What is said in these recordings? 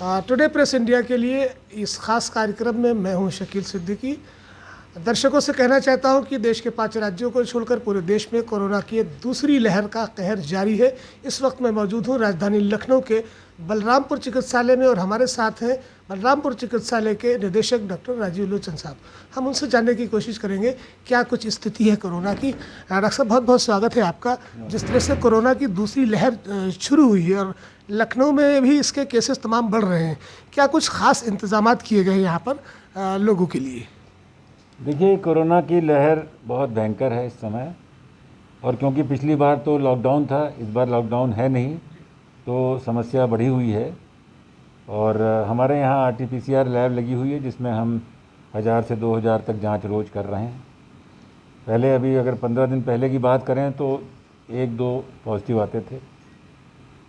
Today press India के लिए इस खास कार्यक्रम में मैं हूं शकील सिद्दीकी। दर्शकों से कहना चाहता हूं कि देश के 5 राज्यों को छोड़कर पूरे देश में कोरोना की दूसरी लहर का कहर जारी है। इस वक्त मैं मौजूद हूं राजधानी लखनऊ के बलरामपुर चिकित्सालय में और हमारे साथ हैं बलरामपुर चिकित्सालय के निदेशक डॉक्टर राजीव लोचन साहब। हम उनसे जानने की कोशिश करेंगे क्या कुछ स्थिति है कोरोना की। डॉक्टर साहब, बहुत बहुत स्वागत है आपका। जिस तरह से कोरोना की दूसरी लहर शुरू हुई है और लखनऊ में भी इसके केसेस तमाम बढ़ रहे हैं, क्या कुछ खास इंतजाम किए गए हैं यहाँ पर लोगों के लिए? देखिए, कोरोना की लहर बहुत भयंकर है इस समय, और क्योंकि पिछली बार तो लॉकडाउन था, इस बार लॉकडाउन है नहीं, तो समस्या बढ़ी हुई है। और हमारे यहाँ RT-PCR लैब लगी हुई है जिसमें हम 1000 से 2000 तक जांच रोज़ कर रहे हैं। पहले अभी अगर 15 दिन पहले की बात करें तो 1-2 पॉजिटिव आते थे।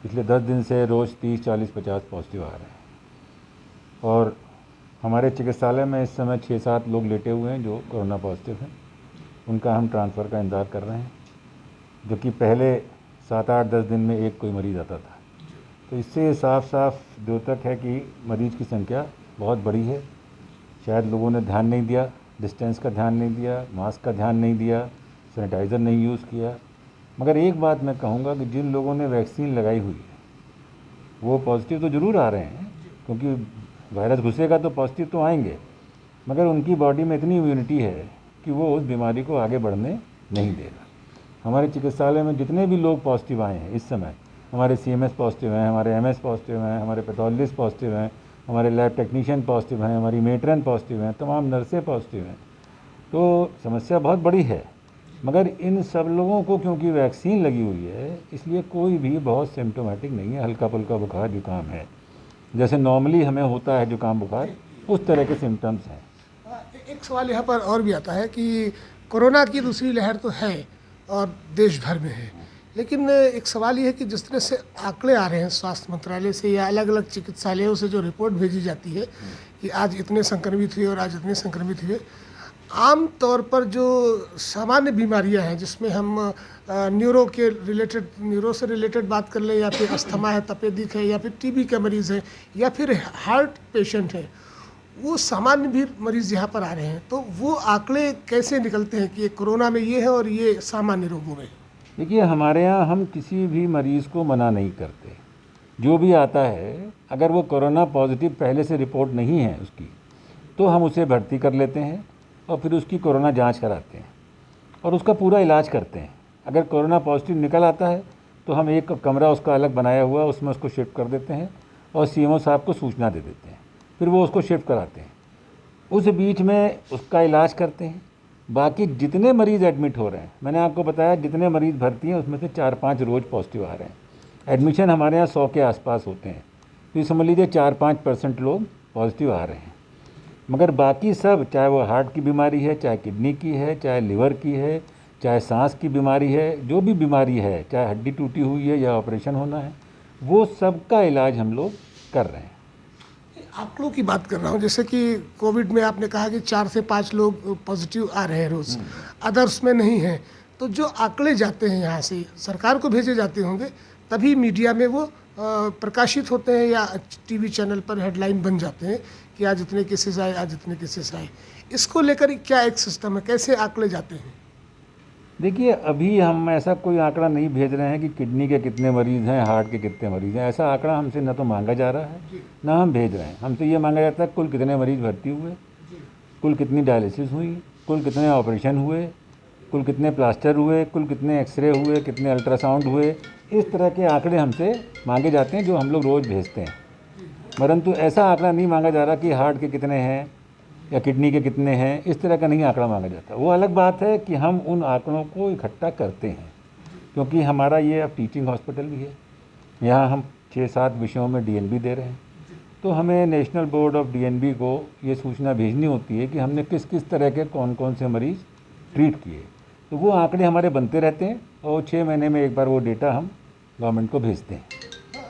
पिछले 10 दिन से रोज़ 30, 40, 50 पॉजिटिव आ रहे हैं। और हमारे चिकित्सालय में इस समय 6-7 लोग लेटे हुए हैं जो कोरोना पॉजिटिव हैं। उनका हम ट्रांसफ़र का इंतज़ार कर रहे हैं, जो कि पहले 7-8-10 दिन में एक कोई मरीज़ आता था। तो इससे साफ द्योतक है कि मरीज़ की संख्या बहुत बड़ी है। शायद लोगों ने ध्यान नहीं दिया, डिस्टेंस का ध्यान नहीं दिया, मास्क का ध्यान नहीं दिया, सैनिटाइज़र नहीं यूज़ किया। मगर एक बात मैं कहूँगा कि जिन लोगों ने वैक्सीन लगाई हुई है वो पॉजिटिव तो ज़रूर आ रहे हैं, क्योंकि वायरस घुसेगा तो पॉजिटिव तो आएंगे, मगर उनकी बॉडी में इतनी इम्यूनिटी है कि वो उस बीमारी को आगे बढ़ने नहीं देगा। हमारे चिकित्सालय में जितने भी लोग पॉजिटिव आए हैं इस समय, हमारे CMS पॉजिटिव हैं, हमारे MS पॉजिटिव हैं, हमारे पैथोलॉजिस्ट पॉजिटिव हैं, हमारे लैब टेक्नीशियन पॉजिटिव हैं, हमारी मेट्रन पॉजिटिव हैं, तमाम नर्सें पॉजिटिव हैं। तो समस्या बहुत बड़ी है, मगर इन सब लोगों को क्योंकि वैक्सीन लगी हुई है इसलिए कोई भी बहुत सिम्टोमेटिक नहीं है। हल्का फुल्का बुखार जुकाम है, जैसे नॉर्मली हमें होता है जुकाम बुखार, उस तरह के सिम्टम्स हैं। एक सवाल यहाँ पर और भी आता है कि कोरोना की दूसरी लहर तो है और देश भर में है, लेकिन एक सवाल ये है कि जिस तरह से आंकड़े आ रहे हैं स्वास्थ्य मंत्रालय से या अलग अलग चिकित्सालयों से जो रिपोर्ट भेजी जाती है कि आज इतने संक्रमित हुए और आज इतने संक्रमित हुए, आम तौर पर जो सामान्य बीमारियां हैं जिसमें हम न्यूरो से रिलेटेड बात कर लें, या फिर अस्थमा है, तपेदिक है, या फिर TB के मरीज़ हैं, या फिर हार्ट पेशेंट है, वो सामान्य भी मरीज़ यहाँ पर आ रहे हैं। तो वो आंकड़े कैसे निकलते हैं कि ये कोरोना में ये है और ये सामान्य रोगों में? देखिए, हमारे यहाँ हम किसी भी मरीज़ को मना नहीं करते। जो भी आता है, अगर वो कोरोना पॉजिटिव पहले से रिपोर्ट नहीं है उसकी, तो हम उसे भर्ती कर लेते हैं और फिर उसकी कोरोना जांच कराते हैं और उसका पूरा इलाज करते हैं। अगर कोरोना पॉजिटिव निकल आता है तो हम एक कमरा उसका अलग बनाया हुआ, उसमें उसको शिफ्ट कर देते हैं और CMO साहब को सूचना दे देते हैं, फिर वो उसको शिफ्ट कराते हैं। उस बीच में उसका इलाज करते हैं। बाकी जितने मरीज़ एडमिट हो रहे हैं, मैंने आपको बताया जितने मरीज़ भर्ती हैं उसमें से 4-5 रोज़ पॉजिटिव आ रहे हैं। एडमिशन हमारे यहाँ 100 के आसपास होते हैं, तो ये समझ लीजिए 4-5% लोग पॉजिटिव आ रहे हैं। मगर बाकी सब, चाहे वो हार्ट की बीमारी है, चाहे किडनी की है, चाहे लिवर की है, चाहे सांस की बीमारी है, जो भी बीमारी है, चाहे हड्डी टूटी हुई है या ऑपरेशन होना है, वो सब का इलाज हम लोग कर रहे हैं। आंकड़ों की बात कर रहा हूँ, जैसे कि कोविड में आपने कहा कि 4 से 5 लोग पॉजिटिव आ रहे हैं रोज़, अदर्स में नहीं हैं। तो जो आंकड़े जाते हैं यहाँ से सरकार को भेजे जाते होंगे, तभी मीडिया में वो प्रकाशित होते हैं या TV चैनल पर हेडलाइन बन जाते हैं कि आज इतने केसेस आए, आज इतने केसेस आए। इसको लेकर क्या एक सिस्टम है, कैसे आंकड़े जाते हैं? देखिए, अभी हम ऐसा कोई आंकड़ा नहीं भेज रहे हैं कि किडनी के कितने मरीज़ हैं, हार्ट के कितने मरीज़ हैं। ऐसा आंकड़ा हमसे न तो मांगा जा रहा है, ना हम भेज रहे हैं। हमसे ये मांगा जाता है कुल कितने मरीज़ भर्ती हुए, कुल कितनी डायलिसिस हुई, कुल कितने ऑपरेशन हुए, कुल कितने प्लास्टर हुए, कुल कितने एक्सरे हुए, कितने अल्ट्रासाउंड हुए। इस तरह के आंकड़े हमसे मांगे जाते हैं जो हम लोग रोज़ भेजते हैं। परंतु ऐसा आंकड़ा नहीं मांगा जा रहा कि हार्ट के कितने हैं या किडनी के कितने हैं, इस तरह का नहीं आंकड़ा मांगा जाता। वो अलग बात है कि हम उन आंकड़ों को इकट्ठा करते हैं, क्योंकि हमारा ये अब टीचिंग हॉस्पिटल भी है। यहाँ हम 6-7 विषयों में DNB दे रहे हैं, तो हमें नेशनल बोर्ड ऑफ DNB को ये सूचना भेजनी होती है कि हमने किस किस तरह के कौन कौन से मरीज़ ट्रीट किए। तो वो आंकड़े हमारे बनते रहते हैं और 6 महीने में एक बार वो डेटा हम गवर्नमेंट को भेजते हैं।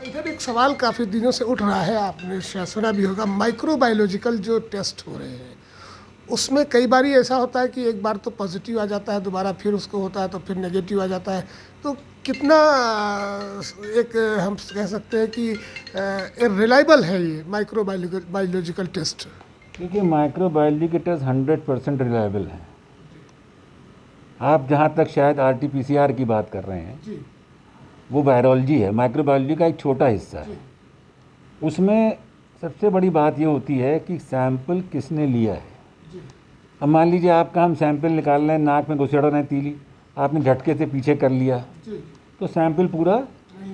इधर एक सवाल काफ़ी दिनों से उठ रहा है, आपने शायद सुना भी होगा, माइक्रोबायोलॉजिकल जो टेस्ट हो रहे हैं उसमें कई बार ऐसा होता है कि एक बार तो पॉजिटिव आ जाता है, दोबारा फिर उसको होता है तो फिर नेगेटिव आ जाता है। तो कितना एक हम कह सकते हैं कि रिलायबल है ये बायोलॉजिकल टेस्ट? देखिए, माइक्रोबायोलॉजी के टेस्ट 100% रिलायबल हैं। आप जहाँ तक शायद RT-PCR की बात कर रहे हैं, जी वो वायरोलॉजी है, माइक्रोबायोलॉजी का एक छोटा हिस्सा है। उसमें सबसे बड़ी बात ये होती है कि सैंपल किसने लिया है। अब मान लीजिए आपका हम सैंपल निकाल रहे हैं, नाक में घुसेड़ रहे हैं तीली, आपने झटके से पीछे कर लिया तो सैंपल पूरा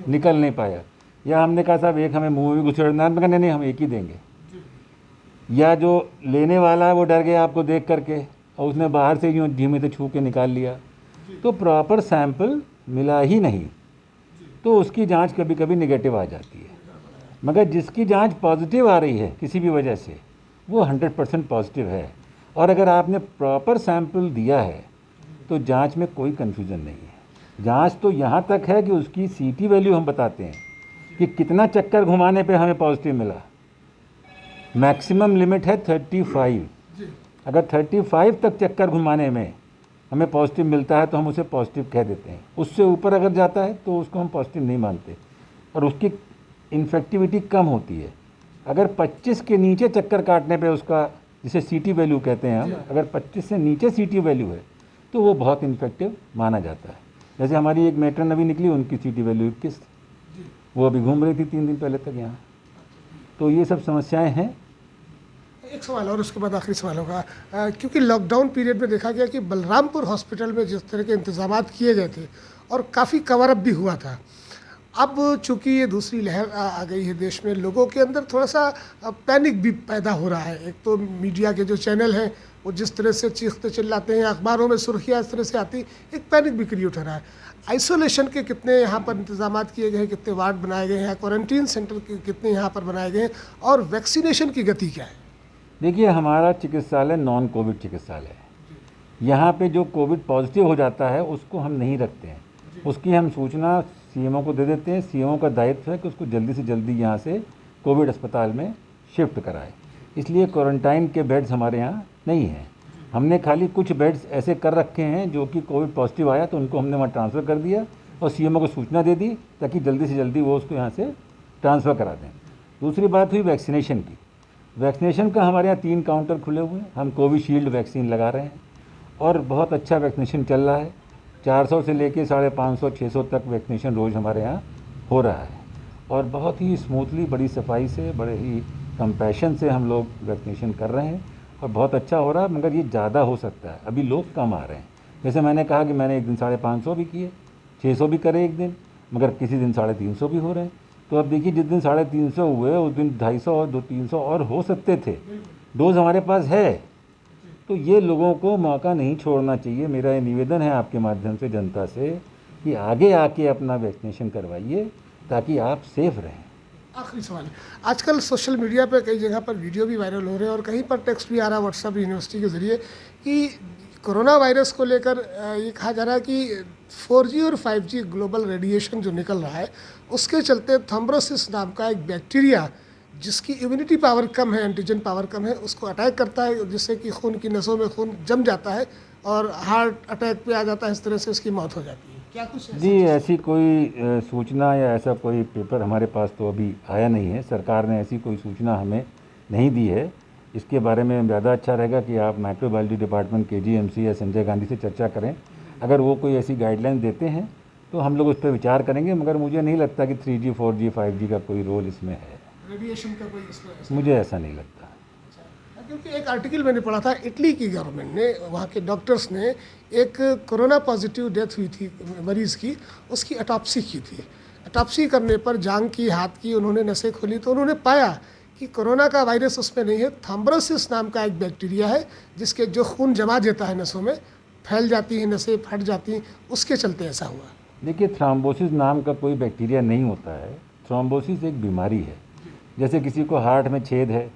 निकल नहीं पाया। या हमने कहा साहब एक हमें मुंह में भी घुसेड़ना है, नहीं नहीं हम एक ही देंगे। या जो लेने वाला है वो डर गया आपको देख करके और उसने बाहर से यूँ धीमे से छू के निकाल लिया, तो प्रॉपर सैंपल मिला ही नहीं, तो उसकी जांच कभी कभी नेगेटिव आ जाती है। मगर जिसकी जांच पॉजिटिव आ रही है किसी भी वजह से, वो 100% पॉजिटिव है। और अगर आपने प्रॉपर सैंपल दिया है तो जांच में कोई कन्फ्यूज़न नहीं है। जांच तो यहाँ तक है कि उसकी CT वैल्यू हम बताते हैं कि कितना चक्कर घुमाने पे हमें पॉजिटिव मिला। मैक्सिमम लिमिट है 35। अगर 35 तक चक्कर घुमाने में हमें पॉजिटिव मिलता है तो हम उसे पॉजिटिव कह देते हैं। उससे ऊपर अगर जाता है तो उसको हम पॉजिटिव नहीं मानते और उसकी इन्फेक्टिविटी कम होती है। अगर 25 के नीचे चक्कर काटने पे उसका, जिसे CT वैल्यू कहते हैं हम, अगर 25 से नीचे CT वैल्यू है तो वो बहुत इन्फेक्टिव माना जाता है। जैसे हमारी एक मेट्रन अभी निकली, उनकी CT वैल्यू 21, वो अभी घूम रही थी 3 दिन पहले तक यहाँ। तो ये सब समस्याएं हैं। एक सवाल और उसके बाद आखिरी सवाल होगा। क्योंकि लॉकडाउन पीरियड में देखा गया कि बलरामपुर हॉस्पिटल में जिस तरह के इंतजाम किए गए थे और काफ़ी कवर अप भी हुआ था, अब चूंकि ये दूसरी लहर आ गई है देश में, लोगों के अंदर थोड़ा सा पैनिक भी पैदा हो रहा है। एक तो मीडिया के जो चैनल हैं वो जिस तरह से चीखते चिल्लाते हैं, अखबारों में सुर्खियाँ इस तरह से आती, एक पैनिक भी क्रिएट हो रहा है। आइसोलेशन के कितने यहाँ पर इंतजाम किए गए हैं, कितने वार्ड बनाए गए हैं, क्वारंटीन सेंटर कितने यहाँ पर बनाए गए हैं, और वैक्सीनेशन की गति क्या है? देखिए, हमारा चिकित्सालय नॉन कोविड चिकित्सालय है। यहाँ पे जो कोविड पॉजिटिव हो जाता है उसको हम नहीं रखते हैं, उसकी हम सूचना CMO को दे देते हैं। CMO का दायित्व है कि उसको जल्दी से जल्दी यहाँ से कोविड अस्पताल में शिफ्ट कराए। इसलिए क्वारंटाइन के बेड्स हमारे यहाँ नहीं हैं। हमने खाली कुछ बेड्स ऐसे कर रखे हैं जो कि कोविड पॉजिटिव आया तो उनको हमने वहाँ ट्रांसफ़र कर दिया और CMO को सूचना दे दी ताकि जल्दी से जल्दी वो उसको यहाँ से ट्रांसफ़र करा दें। दूसरी बात हुई वैक्सीनेशन की। वैक्सीनेशन का हमारे यहाँ 3 काउंटर खुले हुए हैं। हम कोविशील्ड वैक्सीन लगा रहे हैं और बहुत अच्छा वैक्सीनेशन चल रहा है। 400 से लेके 550-600 तक वैक्सीनेशन रोज़ हमारे यहाँ हो रहा है और बहुत ही स्मूथली, बड़ी सफाई से, बड़े ही कंपैशन से हम लोग वैक्सीनेशन कर रहे हैं और बहुत अच्छा हो रहा है। मगर ये ज़्यादा हो सकता है, अभी लोग कम आ रहे हैं। जैसे मैंने कहा कि मैंने एक दिन 550 भी किए, 600 भी करे एक दिन, मगर किसी दिन 350 भी हो रहे हैं। तो अब देखिए, जिस दिन 350 हुए उस दिन 250 और 300 और हो सकते थे। डोज हमारे पास है, तो ये लोगों को मौका नहीं छोड़ना चाहिए। मेरा ये निवेदन है आपके माध्यम से जनता से कि आगे आके अपना वैक्सीनेशन करवाइए ताकि आप सेफ रहें। आखिरी सवाल, आजकल सोशल मीडिया पे कई जगह पर वीडियो भी वायरल हो रहे हैं और कहीं पर टेक्स्ट भी आ रहा है व्हाट्सएप यूनिवर्सिटी के ज़रिए कि कोरोना वायरस को लेकर ये कहा जा रहा है कि 4G और 5G ग्लोबल रेडिएशन जो निकल रहा है उसके चलते थ्रोम्बोसिस नाम का एक बैक्टीरिया जिसकी इम्यूनिटी पावर कम है, एंटीजन पावर कम है, उसको अटैक करता है, जिससे कि खून की नसों में खून जम जाता है और हार्ट अटैक पे आ जाता है। इस तरह से उसकी मौत हो जाती है। क्या कुछ जी, ऐसी कोई सूचना या ऐसा कोई पेपर हमारे पास तो अभी आया नहीं है। सरकार ने ऐसी कोई सूचना हमें नहीं दी है। इसके बारे में ज़्यादा अच्छा रहेगा कि आप माइक्रोबायोलॉजी डिपार्टमेंट KGMC या संजय गांधी से चर्चा करें। अगर वो कोई ऐसी गाइडलाइन देते हैं तो हम लोग उस पर विचार करेंगे, मगर मुझे नहीं लगता कि 3G 4G 5G का कोई रोल इसमें है। रेडिएशन का कोई इसमें मुझे ऐसा नहीं लगता। क्योंकि एक आर्टिकल मैंने पढ़ा था, इटली की गवर्नमेंट ने, वहाँ के डॉक्टर्स ने एक कोरोना पॉजिटिव डेथ हुई थी मरीज़ की, उसकी ऑटोप्सी की थी। ऑटोप्सी करने पर जांघ की, हाथ की उन्होंने नसें खोली तो उन्होंने पाया कि कोरोना का वायरस उसमें नहीं है, थ्रोम्बोसिस नाम का एक बैक्टीरिया है जिसके जो खून जमा देता है नसों में, फैल जाती हैं नसें, फट जाती हैं, उसके चलते ऐसा हुआ। देखिए, थ्रोम्बोसिस नाम का कोई बैक्टीरिया नहीं होता है। थ्रोम्बोसिस एक बीमारी है। जैसे किसी को हार्ट में छेद है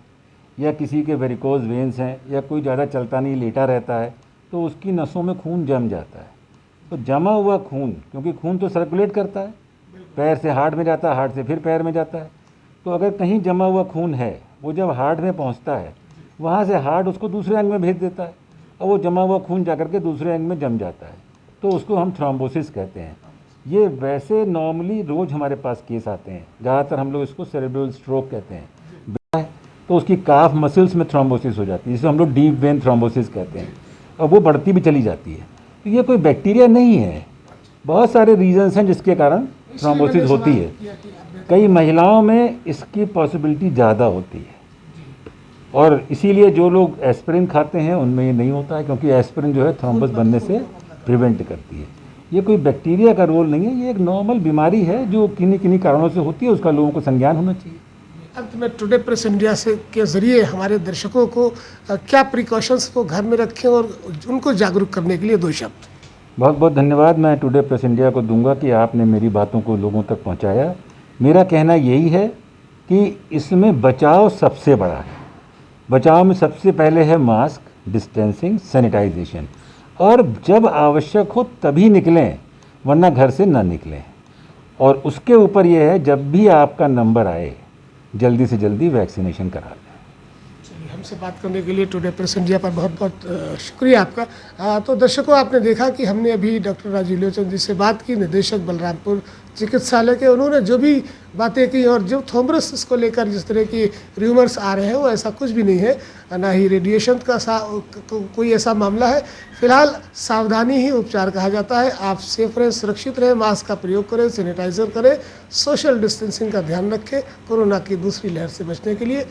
या किसी के वेरिकोज वेंस हैं या कोई ज़्यादा चलता नहीं, लेटा रहता है, तो उसकी नसों में खून जम जाता है। तो जमा हुआ खून, क्योंकि खून तो सर्कुलेट करता है, पैर से हार्ट में जाता है, हार्ट से फिर पैर में जाता है। तो अगर कहीं जमा हुआ खून है, वो जब हार्ट में पहुंचता है वहाँ से हार्ट उसको दूसरे अंग में भेज देता है और वो जमा हुआ खून जा करके दूसरे अंग में जम जाता है, तो उसको हम थ्रोम्बोसिस कहते हैं। ये वैसे नॉर्मली रोज़ हमारे पास केस आते हैं, ज़्यादातर हम लोग इसको सेरेब्रल स्ट्रोक कहते हैं, तो उसकी काफ मसल्स में थ्रोम्बोसिस हो जाती है, जिसे हम लोग डीप वेन थ्रोम्बोसिस कहते हैं, और वो बढ़ती भी चली जाती है। तो ये कोई बैक्टीरिया नहीं है, बहुत सारे रीजंस हैं जिसके कारण थ्रोम्बोसिस होती है। कई महिलाओं में इसकी पॉसिबिलिटी ज़्यादा होती है, और इसीलिए जो लोग एस्पिरिन खाते हैं उनमें ये नहीं होता है, क्योंकि एस्पिरिन जो है थ्रोम्बस बनने से प्रिवेंट करती है। ये कोई बैक्टीरिया का रोल नहीं है, ये एक नॉर्मल बीमारी है जो किन्हीं किन्हीं कारणों से होती है, उसका लोगों को संज्ञान होना चाहिए। अंत में टुडे प्रेस इंडिया से के ज़रिए हमारे दर्शकों को क्या प्रिकॉशंस को घर में रखें और उनको जागरूक करने के लिए 2 शब्द। बहुत बहुत धन्यवाद मैं टुडे प्रेस इंडिया को दूंगा कि आपने मेरी बातों को लोगों तक पहुंचाया। मेरा कहना यही है कि इसमें बचाव सबसे बड़ा है। बचाव में सबसे पहले है मास्क, डिस्टेंसिंग, सैनिटाइजेशन, और जब आवश्यक हो तभी निकलें, वरना घर से ना निकलें। और उसके ऊपर ये है, जब भी आपका नंबर आए जल्दी से जल्दी वैक्सीनेशन करा लें। चलिए, हमसे बात करने के लिए टुडे प्रेस इंडिया पर बहुत बहुत शुक्रिया आपका। तो दर्शकों, आपने देखा कि हमने अभी डॉक्टर राजीव लोचन जी से बात की, निदेशक बलरामपुर चिकित्सालय के। उन्होंने जो भी बातें की और जो थ्रोम्बोसिस को लेकर जिस तरह की र्यूमर्स आ रहे हैं वो ऐसा कुछ भी नहीं है, ना ही रेडिएशन का कोई ऐसा मामला है। फिलहाल सावधानी ही उपचार कहा जाता है। आप सेफ रहें, सुरक्षित रहें, मास्क का प्रयोग करें, सैनिटाइजर करें, सोशल डिस्टेंसिंग का ध्यान रखें कोरोना की दूसरी लहर से बचने के लिए।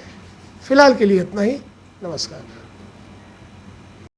फिलहाल के लिए इतना ही। नमस्कार।